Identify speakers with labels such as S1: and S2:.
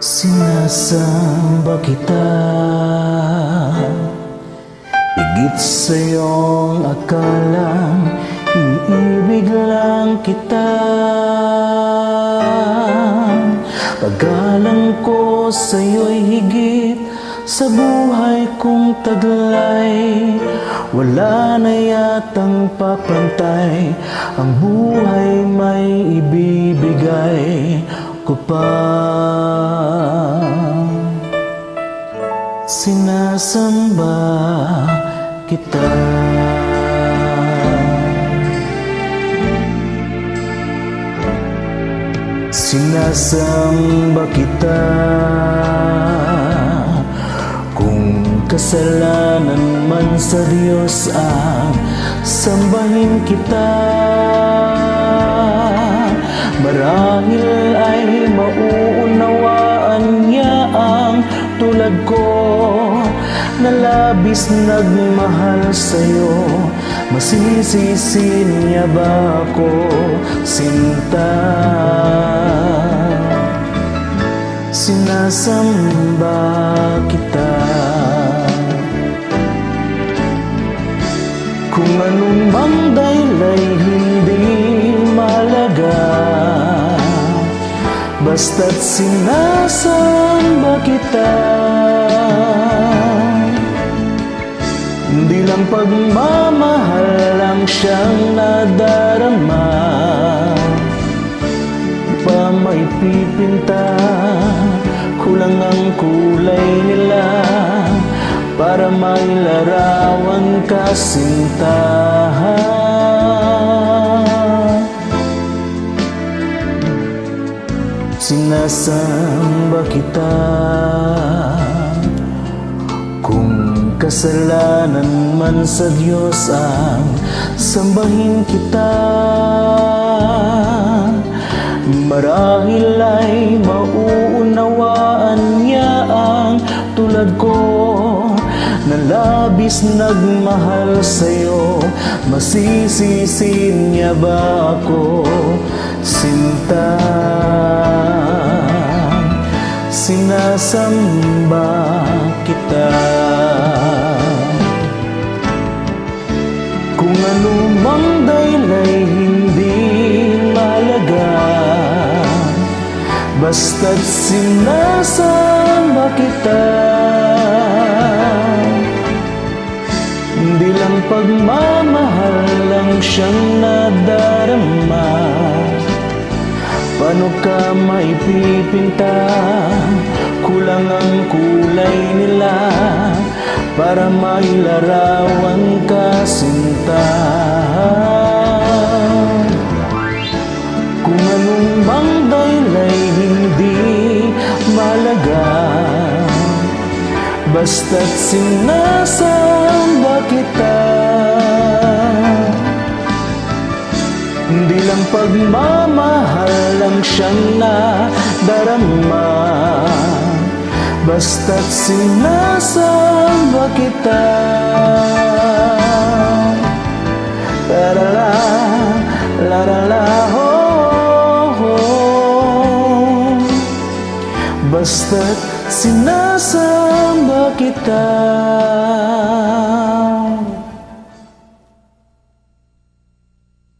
S1: Sinasamba kita, higit sa iyong akalang iniibig lang kita. Paggalang ko sa'yo'y higit sa buhay kong taglay. Wala na yatang papantay, ang buhay may ibibigay ko pa. Sinasamba kita. Sinasamba kita. Kung kasalanan man sa Diyos ang sambahin kita, marahil ay mauunawaan niya ang tulad ko na labis nagmahal sa'yo. Masisisi niya ba ako, sinta? Sinasamba kita. Kung anumang dahilan hindi mahalaga, basta't sinasamba kita. Hindi lang pagmamahal lang siyang nadarama, pa may pipinta, kulang ang kulay nila para may larawan ka, sinta. Sinasamba kita. Kung kasalanan man sa Diyos ang sambahin kita, marahil ay mauunawaan niya ang tulad ko na labis nagmahal sa'yo. Masisisi niya ba ako, sinta? Sinasamba kita. Kung anumang dahilan hindi mahalaga, basta't sinasamba kita. Hindi lang pagmamahal lang siyang nadarama, paano ka maipipinta, kulang ang kulay nila para mailarawan ka, sinta. Kung anumang dahilan hindi mahalaga, basta't sinasamba kita. Hindi lang pagmamahal lang siyang nadarama, basta't sinasamba kita. La-la-la, la-la-la, oh. Basta't sinasamba kita.